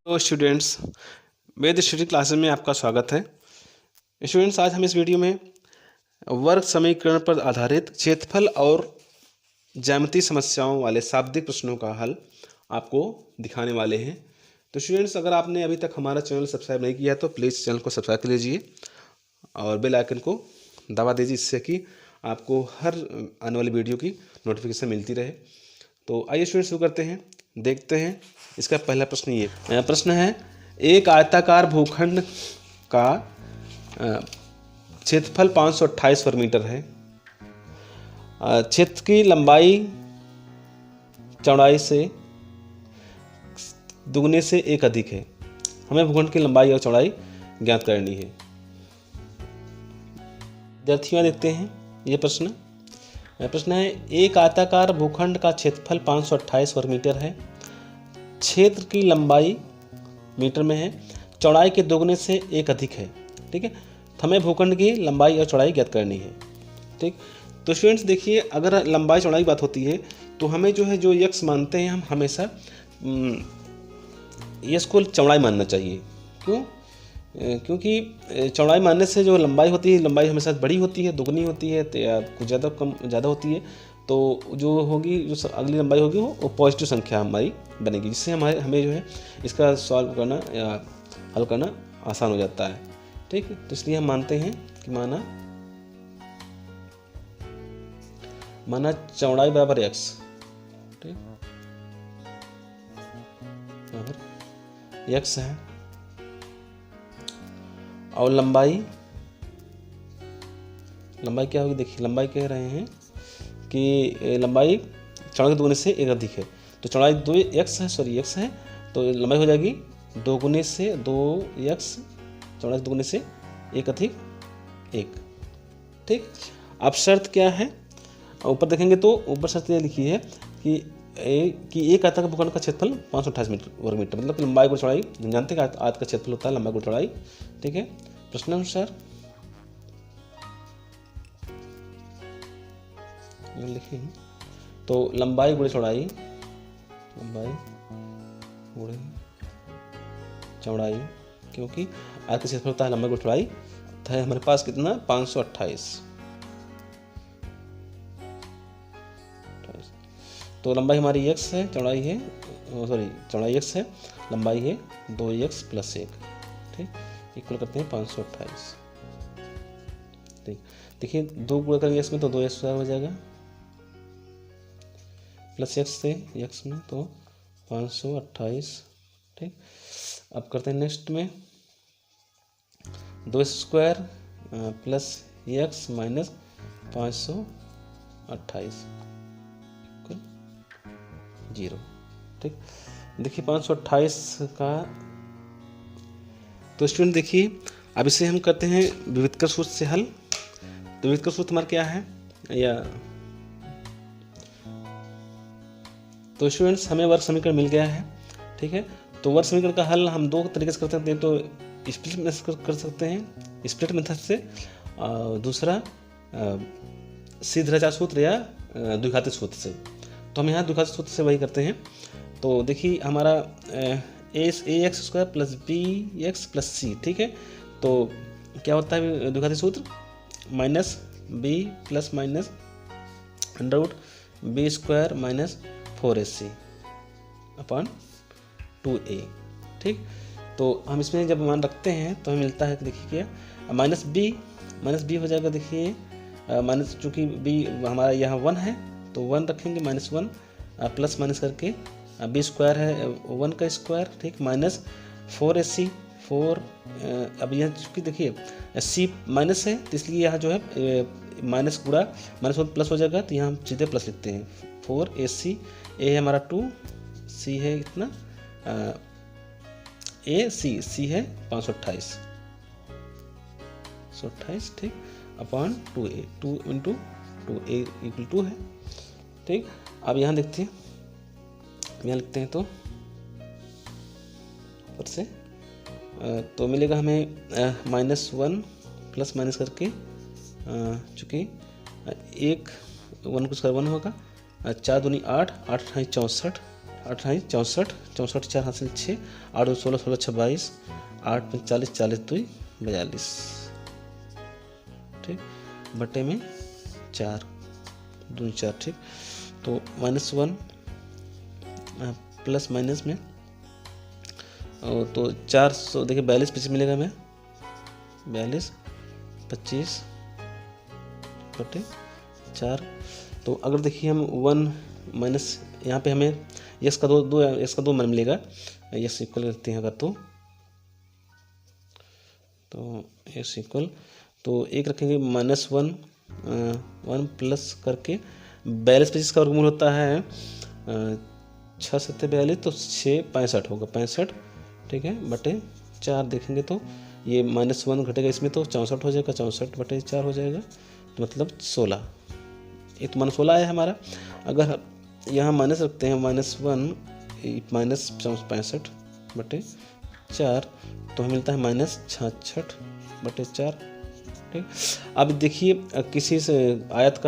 तो स्टूडेंट्स, वेद study classes में आपका स्वागत है। स्टूडेंट्स, आज हम इस वीडियो में वर्ग समीकरण पर आधारित क्षेत्रफल और ज्यामितीय समस्याओं वाले शाब्दिक प्रश्नों का हल आपको दिखाने वाले हैं। तो स्टूडेंट्स, अगर आपने अभी तक हमारा चैनल सब्सक्राइब नहीं किया तो प्लीज़ चैनल को सब्सक्राइब कर लीजिए और बेल आइकन को दबा दीजिए, जिससे कि आपको हर आने वाली वीडियो की नोटिफिकेशन मिलती रहे। तो आइए स्टूडेंट्स, शुरू करते हैं। देखते हैं इसका पहला प्रश्न। ये प्रश्न है, एक आयताकार भूखंड का क्षेत्रफल 528 वर्ग मीटर है। क्षेत्र की लंबाई चौड़ाई से दुगने से एक अधिक है। हमें भूखंड की लंबाई और चौड़ाई ज्ञात करनी है। विद्यार्थियों, देखते हैं ये प्रश्न। प्रश्न है, एक आयताकार भूखंड का क्षेत्रफल 528 वर्ग मीटर है। क्षेत्र की लंबाई मीटर में है, चौड़ाई के दोगुने से एक अधिक है। ठीक है, हमें भूखंड की लंबाई और चौड़ाई ज्ञात करनी है। ठीक, तो स्टूडेंट्स देखिए, अगर लंबाई चौड़ाई की बात होती है तो हमें जो यक्स मानते हैं, हम हमेशा यक्स को चौड़ाई मानना चाहिए। क्यों? क्योंकि चौड़ाई मानने से जो लंबाई होती है, लंबाई हमेशा बड़ी होती है, दोगुनी होती है या कुछ ज़्यादा होती है। तो जो होगी, जो अगली लंबाई होगी वो पॉजिटिव संख्या हमारी बनेगी, जिससे हमें जो है इसका सॉल्व करना या हल करना आसान हो जाता है। ठीक, तो इसलिए हम मानते हैं कि माना चौड़ाई बराबर एक्स, ठीक, बराबर एक्स है, और लंबाई क्या होगी? देखिए, लंबाई कह रहे हैं कि लंबाई चौड़ाई के दोगुने से एक अधिक है। तो चौड़ाई एक्स है, तो लंबाई हो जाएगी दोगुने से 2x, चौड़ाई दोगुने से एक अधिक 1। ठीक, अब शर्त क्या है? ऊपर देखेंगे तो ऊपर शर्त ये लिखी है कि एक आयताकार भूखंड का क्षेत्रफल 528 वर्ग मीटर, मतलब लंबाई को चौड़ाई जानते हैं। आयत का क्षेत्रफल होता है लंबाई को चौड़ाई। ठीक है, प्रश्नानुसार लिखें तो लंबाई गुणे चौड़ाई, क्योंकि आयत का क्षेत्रफल होता है लंबाई गुणे चौड़ाई, है हमारे पास कितना? 528। तो लंबाई हमारी x है, चौड़ाई x है, लंबाई है 2x + 1। ठीक, इक्वल करते हैं 528। ठीक, देखिए 2 गुणा करेंगे x में तो 2x हो जाएगा, प्लस x से x में तो 528। ठीक, अब करते हैं नेक्स्ट में 2² प्लस x माइनस 528 0। ठीक, देखिए 528 का, तो स्टूडेंट देखिए, अब इसे हम करते हैं विविधकर सूत्र से हल। तो विविधकर सूत्र हमारा क्या है? तो स्टूडेंट्स, हमें वर्ग समीकरण मिल गया है। ठीक है, तो वर्ग समीकरण का हल हम दो तरीके से कर सकते हैं। तो स्प्लिट मेथड कर सकते हैं, स्प्लिट मेथड से, दूसरा सीधराचार सूत्र या द्विघाती सूत्र से। तो हम यहाँ द्विघाती सूत्र से वही करते हैं। तो देखिए, हमारा ax² + bx + c। ठीक है, तो क्या होता है द्विघाती सूत्र? -b + -√b² - 4ac / 2a। ठीक, तो हम इसमें जब मान रखते हैं तो हमें मिलता है कि देखिए क्या, -b हो जाएगा। देखिए माइनस, चूँकि b हमारा यहाँ 1 है तो 1 रखेंगे, -1 प्लस माइनस करके b² है 1 का स्क्वायर। ठीक, -4ac 4। अब यहाँ चूँकि देखिए c माइनस है, तो इसलिए यहाँ जो है माइनस गुणा -1 प्लस हो जाएगा, तो यहाँ हम सीधे प्लस लिखते हैं। 4ac, a है हमारा 2, c है इतना, c है 528। ठीक, अपॉन 2a, 2 × 2a = 2 है। ठीक, अब यहाँ देखते हैं, यहाँ लिखते हैं तो ऊपर से तो मिलेगा हमें -1 प्लस माइनस करके, चूँकि 1 1 होगा, 4 दूनी 8, 8 × 64, 28 64, 64 4 हासिल 6, 8 16 16 26, 8 45 40 2 42, ठीक, बटे में 4 2 4, ठीक। तो -1 प्लस माइनस में तो 400 देखिए 42 25 मिलेगा हमें, 42 25 बटे 4। तो अगर देखिए हम 1 माइनस यहाँ पे हमें यस का दो मान मिलेगा, यस इक्वल करते हैं अगर तो यस इक्वल तो एक रखेंगे -1 1 प्लस करके 42 25 का वर्गमूल होता है 6 7 42, तो 6 65 होगा, 65, ठीक है, बटे 4 देखेंगे तो ये -1 घटेगा इसमें तो 64 हो जाएगा, 64 बटे 4 हो जाएगा, तो मतलब 16, ये तो -16 आया हमारा। अगर यहाँ माइनस रखते हैं -1 माइनस 65 बटे 4, तो हमें मिलता है -66 बटे 4, ठीक। अब देखिए किसी से आयत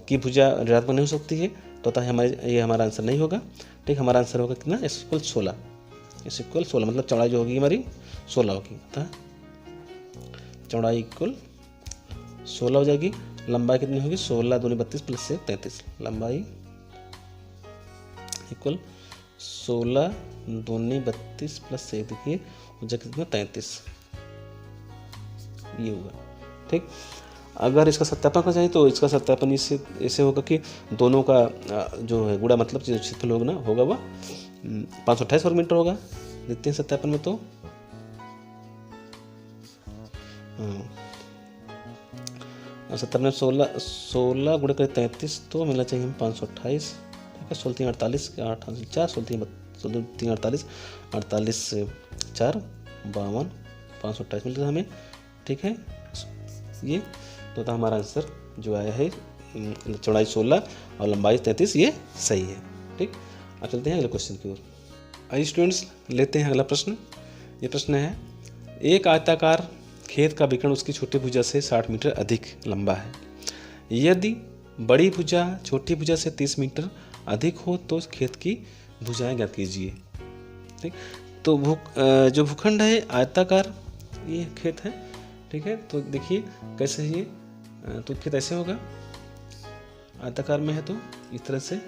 की भुजा ऋणात्मक नहीं हो सकती है, तो अतः ये हमारा आंसर नहीं होगा, ठीक। हमारा आंसर होगा कितना, इस इक्वल 16, इस इक्वल 16, मतलब चौड़ाई जो होगी हमारी 16 होगी, अतः चौड़ाई इक्वल 16 हो जाएगी। लंबाई कितनी होगी, 16 दूनी 32 प्लस से 33, लंबाई इक्वल 16 दूनी 32 प्लस से देखिए हो जाएगा कितना 33, ये होगा, ठीक। अगर इसका सत्यापन करना चाहिए तो इसका सत्यापन इससे होगा कि दोनों का जो है गुणा मतलब जो क्षेत्रफल होगा ना होगा वह 528 वर्ग मीटर होगा। देखते हैं सत्यापन में, तो सत्तर में 16 गुणा करें 33 तो मिलना चाहिए हमें 528, ठीक है। 16 3 48 8 4 16 3 48 48 4 52 528 मिलता है हमें, ठीक है। ये तो हमारा आंसर जो आया है चौड़ाई 16 और लंबाई 33, ये सही है, ठीक। अब चलते हैं अगले क्वेश्चन की ओर। आइए स्टूडेंट्स लेते हैं अगला प्रश्न। ये प्रश्न है, एक आयताकार खेत का विकर्ण उसकी छोटी भुजा से 60 मीटर अधिक लंबा है, यदि बड़ी भुजा छोटी भुजा से 30 मीटर अधिक हो तो खेत की भुजाएं ज्ञात कीजिए, ठीक। तो जो भूखंड है आयताकार ये खेत है, ठीक है। तो देखिए कैसे ये तो खेत ऐसे होगा, आयताकार में है तो इस तरह से,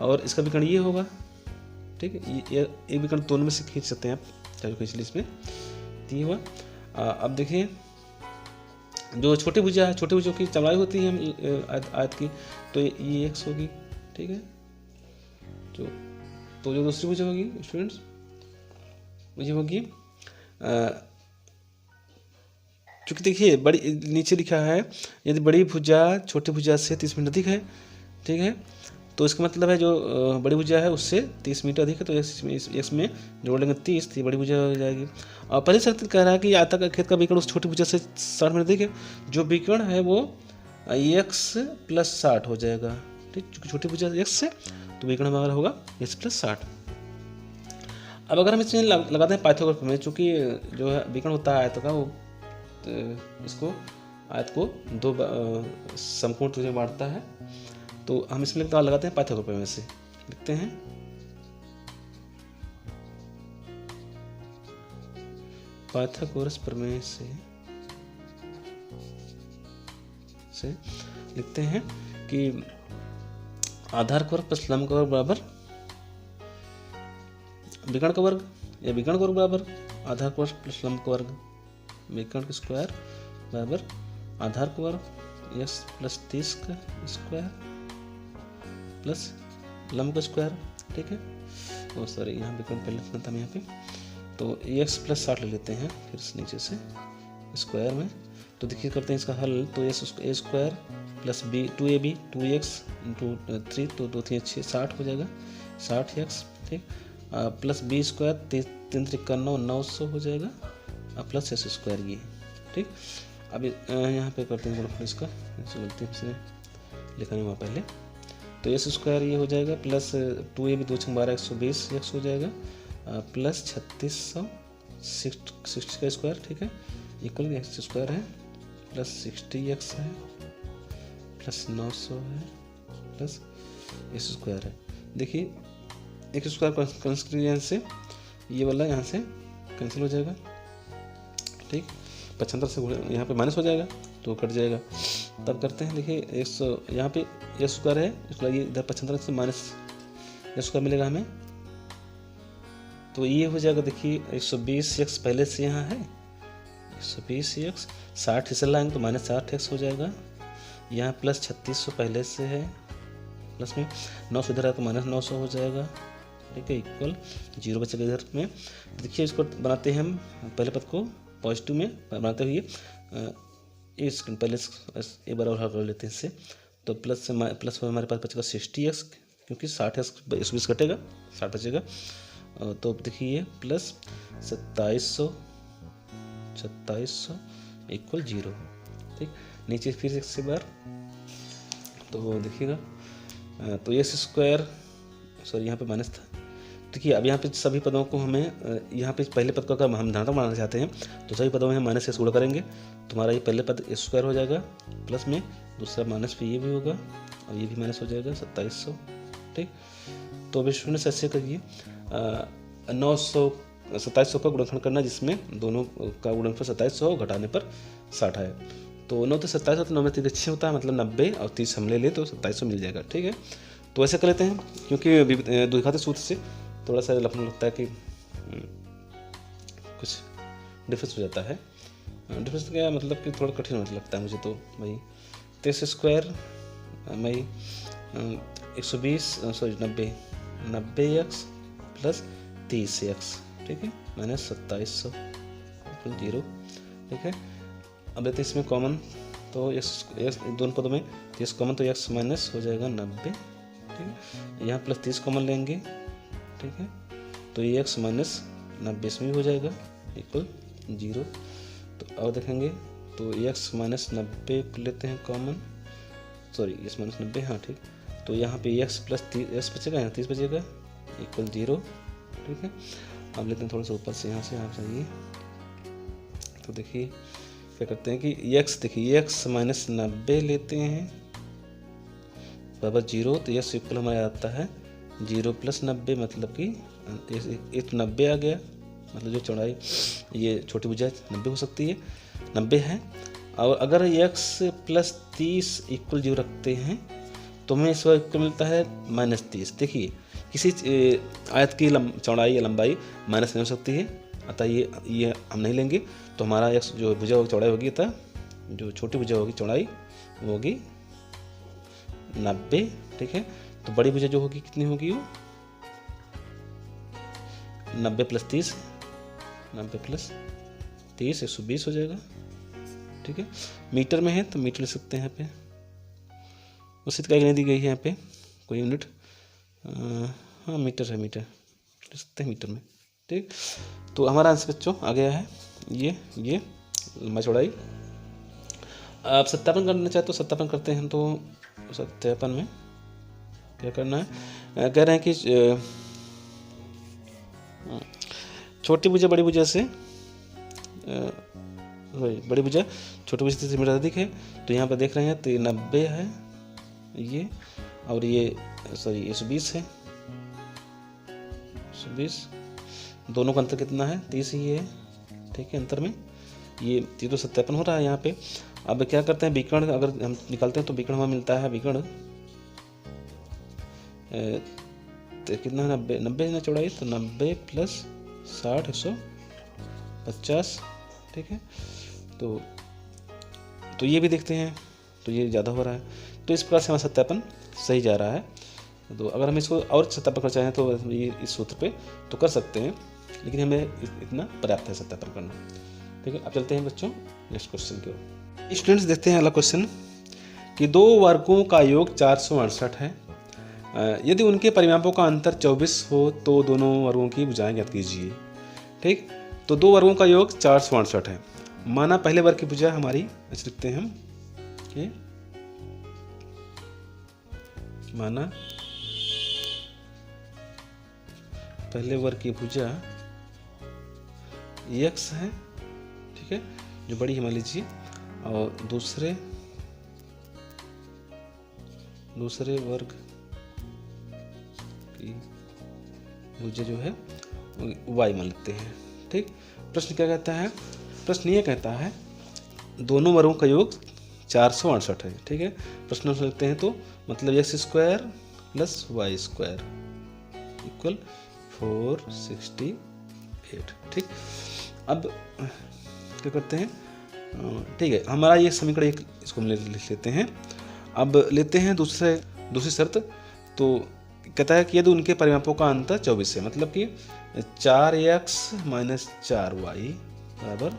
और इसका विकर्ण ये होगा, ठीक है। ये एक विकर्ण दोनों में से खींच सकते हैं आप, चाहे खींच लीजिए इसमें, तो ये हुआ। अब देखिए जो छोटी भुजा है, छोटी भुजा की चौड़ाई होती है आयत की, तो ये x होगी, ठीक है। तो जो दूसरी भुजा होगी स्टूडेंट्स मुझे होगी क्योंकि देखिए बड़ी नीचे लिखा है यदि बड़ी भुजा छोटी भुजा से 30 मीटर अधिक है, ठीक है। तो इसका मतलब है जो बड़ी भुजा है उससे 30 मीटर अधिक है, तो इसमें जोड़ लेंगे 30, तो ये बड़ी भुजा हो जाएगी। और पहले शर्त कह रहा है कि आयताकार खेत का विकर्ण उस छोटी भुजा से 60 मीटर अधिक है, जो विकर्ण है वो x + 60 हो जाएगा, ठीक। क्योंकि छोटी भुजा x है तो विकर्ण हमारा होगा x + 60। अब अगर हम इसमें लगाते हैं पाइथागोरस प्रमेय, चूँकि जो है विकर्ण होता है आयत का वो इसको आयत को दो समकोण त्रिभुज में बांटता है, तो हम इसमें लगाते हैं पाइथागोरस प्रमेय से, लिखते हैं पाइथागोरस प्रमेय से लिखते हैं कि आधार का वर्ग प्लस लंब का वर्ग बराबर विकर्ण का वर्ग, या विकर्ण का वर्ग बराबर आधार का वर्ग प्लस लंब का वर्ग, विकर्ण का स्क्वायर बराबर आधार का वर्ग x + 30 का स्क्वायर प्लस लंब का स्क्वायर, ठीक है। और सॉरी यहाँ विकर्ण पहले लिखना था यहाँ पे, तो x + 60 ले लेते हैं फिर नीचे से स्क्वायर में, तो देखिए करते हैं इसका हल, तो a square plus b 2ab 2x × 3 तो 2 3 6 60 हो जाएगा, 60x, ठीक। प्लस b स्क्वायर 3 3 9 900 हो जाएगा, प्लस s स्क्वायर ये, ठीक। अब यहाँ पे करते हैं गुणनफल इसका, गलती से लिखा नहीं हुआ पहले, तो s स्क्वायर ये हो जाएगा प्लस 2ab 2 × 12 120 x हो जाएगा, प्लस 3600 60 का स्क्वायर, ठीक है, इक्वल x स्क्वायर है प्लस 60x है प्लस 900 है प्लस एक्स स्क्वायर है। देखिए एक्स स्क्वायर कैंसिल से ये वाला यहाँ से कैंसिल हो जाएगा, ठीक। 75 से यहाँ पे माइनस हो जाएगा तो कट जाएगा। तब करते हैं, देखिए यहाँ पे एक्स स्क्वायर है, इसको ये इधर 75 से माइनस एक्स स्क्वायर मिलेगा हमें, तो ये हो जाएगा। देखिए 120 एक्स पहले से यहाँ है, 120 एक्स 60 इसे लाएंगे तो माइनस 60 एक्स हो जाएगा। यहाँ प्लस 3600 पहले से है, प्लस में 900 इधर है तो माइनस 900 हो जाएगा, ठीक है, इक्वल 0 बचेगा इधर में। देखिए इसको बनाते हैं हम पहले पद को पॉजिटिव में बनाते हुए, इस पहले एक बार और हल कर लेते हैं इससे। तो प्लस से हमारे पास बचेगा 60x, क्योंकि 60x 120 घटेगा 60 बचेगा। तो देखिए प्लस 2700 इक्वल 0, ठीक। नीचे फिर एक बार तो देखिएगा, तो एक्स स्क्वायर सॉरी यहाँ पे माइनस था। देखिए अब यहाँ पे सभी पदों को हमें यहाँ पे पहले पद को अगर हम धनात्मक बनाना चाहते हैं तो सभी पदों में हम माइनस से गुणा करेंगे, तुम्हारा ये पहले पद एक्स स्क्वायर हो जाएगा, प्लस में दूसरा माइनस पे ये भी होगा और ये भी माइनस हो जाएगा 2700, ठीक। तो अभी शून्य से ऐसे करिए 2700 का गुणनफल करना, जिसमें दोनों का गुणनफल 2700 घटाने पर 60 है। तो 9 तो 27 तो 9 में 3 अच्छे होता है, मतलब 90 और 30 हम ले लें तो 2700 मिल जाएगा, ठीक है। तो ऐसे कर लेते हैं, क्योंकि द्विघाती सूत्र से थोड़ा सा लफड़ा लगता है कि कुछ डिफरेंस हो जाता है। डिफरेंस क्या मतलब कि थोड़ा कठिन होने लगता है मुझे तो भाई। तो एक्स स्क्वायर भाई 90x प्लस 30x, ठीक है, माइनस 2700 0, ठीक है। अब लेते हैं इसमें कॉमन, तो एक्स दोनों पदों में एक्स कॉमन, तो एक्स माइनस हो जाएगा 90, ठीक है। यहाँ प्लस 30 कॉमन लेंगे, ठीक है, तो ये एक्स माइनस 90 इसमें भी हो जाएगा इक्वल 0। तो अब देखेंगे तो एक्स माइनस 90 लेते हैं कॉमन, सॉरी एक्स माइनस 90, हाँ ठीक। तो यहाँ पे एक्स प्लस 30 बचेगा, यहाँ 30 बचेगा इक्वल 0, ठीक है। अब लेते हैं थोड़ा सा ऊपर से, यहाँ से आप चाहिए तो देखिए क्या करते हैं कि एक्स, देखिए एक्स माइनस 90 लेते हैं बराबर 0, तो एक्स इक्वल हमारा आता है 0 प्लस 90, मतलब कि एक 90 आ गया, मतलब जो चौड़ाई ये छोटी भुजा 90 हो सकती है, 90 है। और अगर x प्लस 30 इक्वल 0 रखते हैं तो हमें इस वक्त मिलता है माइनस 30। देखिए किसी आयत की चौड़ाई या लंबाई माइनस नहीं हो सकती है, अतः ये हम नहीं लेंगे। तो हमारा x जो भुजा होगी चौड़ाई होगी, अतः जो छोटी भुजा होगी चौड़ाई वो होगी 90, ठीक है। तो बड़ी भुजा जो होगी कितनी होगी, वो 90 प्लस 30, 90 प्लस 30 120 हो जाएगा, ठीक है। मीटर में है तो मीटर ले सकते हैं, यहाँ पे उसी इकाई नहीं दी गई है यहाँ पे कोई यूनिट, हाँ मीटर है, मीटर ले सकते हैं मीटर में, ठीक। तो हमारा आंसर बच्चों आ गया है ये लंबाई चौड़ाई। आप सत्यापन करना चाहे तो सत्यापन करते हैं। तो सत्यापन में क्या करना है, कह रहे हैं कि छोटी भुजा बड़ी भुजा से बड़ी भुजा छोटी भुजा से मीटर अधिक है, तो यहाँ पर देख रहे हैं तो ये 90 है ये, और ये सॉरी 120 है, 120, दोनों का अंतर कितना है 30 ही है, ठीक है। अंतर में ये तो सत्यापन हो रहा है यहाँ पे। अब क्या करते हैं, विकर्ण अगर हम निकालते हैं तो विकर्ण हमें मिलता है, विकर्ण तो कितना है 90 है ना चौड़ाई, तो 90 प्लस 60 150, ठीक है। तो ये भी देखते हैं तो ये ज़्यादा हो रहा है, तो इस प्रकार से हमारा सत्यापन सही जा रहा है। तो अगर हम इसको और सत्यापन करना चाहें तो ये इस सूत्र पे तो कर सकते हैं, लेकिन हमें इतना पर्याप्त है सत्यापन करना, ठीक है। अब चलते हैं बच्चों नेक्स्ट क्वेश्चन की ओर। स्टूडेंट्स देखते हैं अगला क्वेश्चन कि दो वर्गों का योग 468 है, यदि उनके परिमापों का अंतर 24 हो तो दोनों वर्गों की भुजाएं ज्ञात कीजिए, ठीक। तो दो वर्गों का योग 468 है। माना पहले वर्ग की भुजा हमारी ऐसे लिखते हैं हम कि माना पहले वर्ग की भुजा x है, ठीक है, जो बड़ी है मान लीजिए, और दूसरे वर्ग की भुजा जो है y मान लेते हैं। ठीक, प्रश्न क्या कहता है? प्रश्न ये कहता है दोनों वर्गों का योग 468 है। ठीक है, प्रश्न लिखते हैं तो मतलब x square plus Y square equal 468। ठीक, अब क्या करते हैं? ठीक है, हमारा ये समीकरण एक इसको हम लिख लेते हैं। अब लेते हैं दूसरी शर्त। तो कहता है कि यदि उनके परिमापों का अंतर 24 है, मतलब कि 4x माइनस 4y बराबर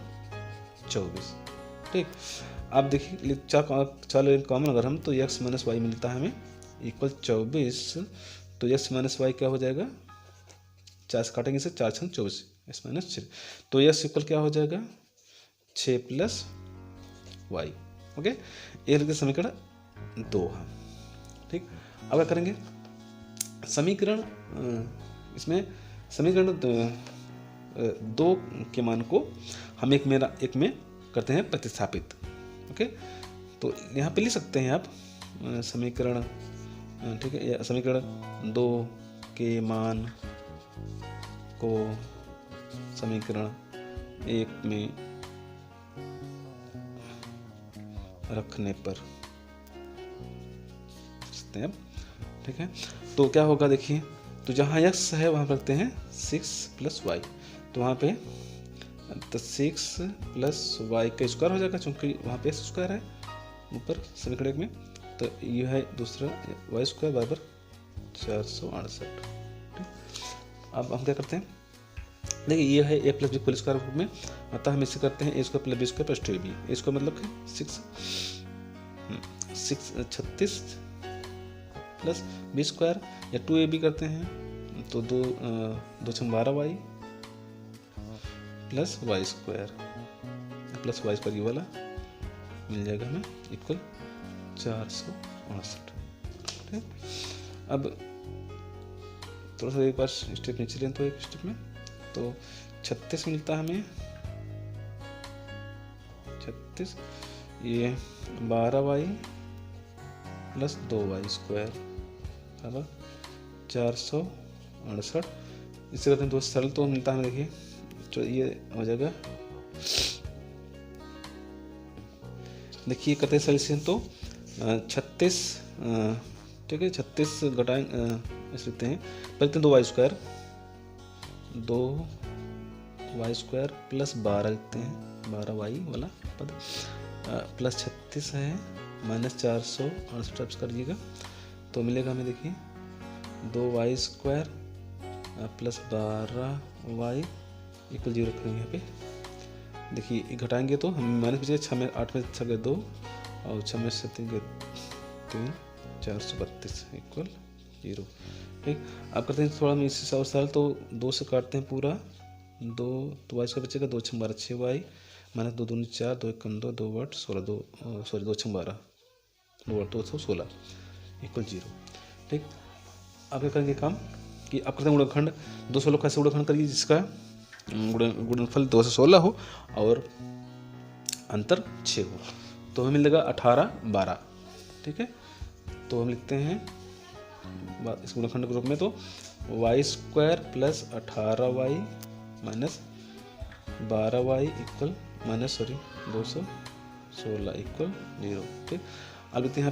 24। ठीक, अब देखिए चार कॉमन अगर हम तो x माइनस वाई मिलता है हमें इक्वल 24। तो x माइनस वाई क्या हो जाएगा? 4 से काटेंगे इसे, 4 छंग 24, x माइनस 6। तो x इक्वल क्या हो जाएगा? 6 प्लस वाई। ओके, ये लिखते समीकरण 2 है। ठीक, अब क्या करेंगे? समीकरण इसमें समीकरण 2 के मान को हम एक में करते हैं प्रतिस्थापित। ओके, तो यहाँ पे लिख सकते हैं आप समीकरण, ठीक है, समीकरण 2 के मान को समीकरण 1 में रखने पर सकते हैं। ठीक है, तो क्या होगा देखिए, तो जहाँ x है वहाँ रखते हैं 6 प्लस वाई, तो वहाँ पे तो 6 प्लस वाई का स्क्वायर हो जाएगा, क्योंकि वहाँ पे स्क्वायर है ऊपर समीकरण में। तो ये है दूसरा वाई स्क्वायर बराबर 468। अब हम क्या करते हैं? देखिए ये है A plus B whole square रूप में, अतः हम इसे करते हैं A square plus B square plus 2ab। A square मतलब 36 प्लस बी स्क्वायर या 2ab करते हैं तो 2 छंग 12y प्लस वाई स्क्वायर ये वाला मिल जाएगा हमें इक्वल 468। ठीक, अब थोड़ा सा एक बार स्टेप नीचे लें तो एक स्टेप में तो 36 मिलता है हमें, 36 ये 12y प्लस 2y स्क्वायर बराबर 468। इससे करते हैं दो सरल तो मिलता है हमें, देखिए तो ये हो जाएगा, देखिए करते हैं सॉल्यूशन तो 36, ठीक है 36 घटाएं ऐसे लिखते हैं पहले 2y स्क्वायर प्लस 12 लिखते हैं, 12y वाला पद प्लस 36 है माइनस 468 कर दीजिएगा तो मिलेगा हमें, देखिए 2y square plus 12y equal 0 रखेंगे यहाँ पे। देखिए घटाएंगे तो हम माइनस बचेगा 6 में 8 में 6 गए 2 और 6 में 7 गए 3, 432 इक्वल 0। ठीक, अब करते हैं थोड़ा हम इससे और सरल तो 2 से काटते हैं पूरा 2 तो y स्क्वायर बचेगा 2 छंग 12 6y माइनस 2 दूनी 4 2 1 2 2 8 16 2 छंग 12 2 8 216 इक्वल 0। ठीक, अब क्या करेंगे काम कि अब करते हैं गुणनखंड 216 कैसे गुणनखंड करिए जिसका गुणनफल 2 से 16 हो और अंतर 6 हो तो हमें मिलेगा 18 12। ठीक है, तो हम लिखते हैं इस गुणनखंड के रूप में तो y square plus 18y minus 12y equal minus 216 equal 0। ठीक, अब लिखते हैं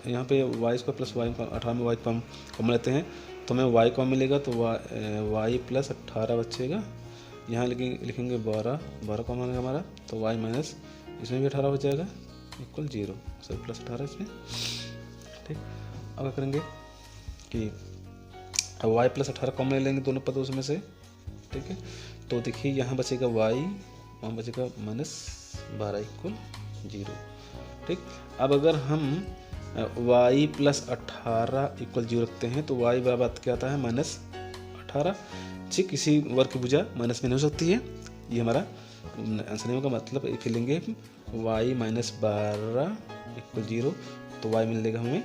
यहाँ पे y स्क्वायर प्लस y 18 में y कम लेते हैं तो हमें y कम मिलेगा तो y प्लस 18 बचेगा, यहाँ लिखेंगे 12 कॉमन है हमारा तो y माइनस इसमें भी 18 हो जाएगा इक्वल 0 सर प्लस 18 इसमें। ठीक, अब क्या करेंगे कि अब y प्लस 18 कॉमन ले लेंगे दोनों पदों में से। ठीक है, तो देखिए यहाँ बचेगा y, वहाँ बचेगा माइनस 12 इक्वल 0। ठीक, अब अगर हम y प्लस 18 इक्वल 0 रखते हैं तो y बराबर क्या आता है माइनस 18। ठीक, किसी वर्ग की भुजा माइनस में नहीं हो सकती है, ये हमारा आंसर नहीं होगा, मतलब एक लेंगे y माइनस 12 इक्वल 0 तो y मिलेगा हमें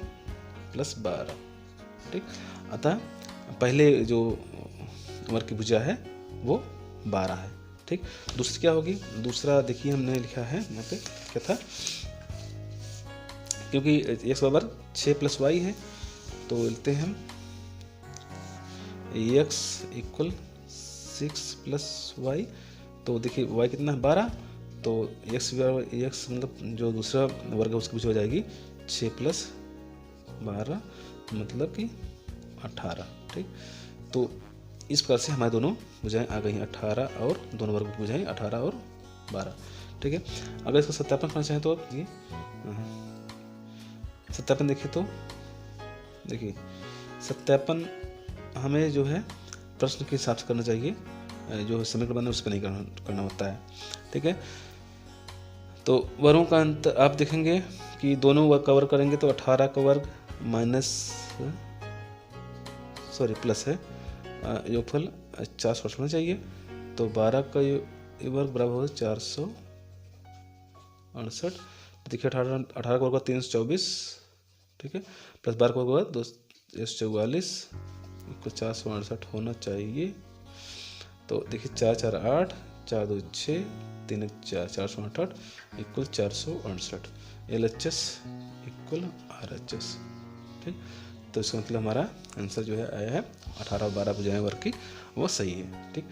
प्लस 12। ठीक, अतः पहले जो वर्ग की भुजा है वो 12 है। ठीक, दूसरी क्या होगी? दूसरा देखिए हमने लिखा है यहाँ पे क्या था, क्योंकि x बराबर 6 प्लस वाई है तो लिखते हैं हम एक्स इक्वल 6 प्लस वाई, तो देखिए वाई कितना है 12, तो एक्स मतलब जो दूसरा वर्ग है उसकी पीछे हो जाएगी 6 प्लस 12 मतलब कि 18। ठीक, तो इस प्रकार से हमारे दोनों भुजाएं आ गई 18 और दोनों वर्ग की भुजाएं 18 और 12। ठीक है, अगर इसका सत्यापन करना चाहें तो ये सत्यापन देखिए, तो देखिए सत्यापन हमें जो है प्रश्न के हिसाब से करना चाहिए, जो समीकरण बने उस पर नहीं करना होता है। ठीक है, तो वर्गों का अंत आप देखेंगे कि दोनों वर्ग का वर्ग करेंगे तो 18 का वर्ग प्लस है, योगफल 468 होना चाहिए, तो 12 का वर्ग बराबर होगा 468। देखिए 18 का वर्ग 324, ठीक है, प्लस 12 का वर्ग 244 इक्वल 468 होना चाहिए। तो देखिए 4 4 8, 4 2 6, 3 1 4, 468 इक्वल 468, LHS इक्वल RHS। ठीक, तो इसका मतलब हमारा आंसर जो है आया है 18 और 12 भुजाएं वर्ग की, वो सही है। ठीक।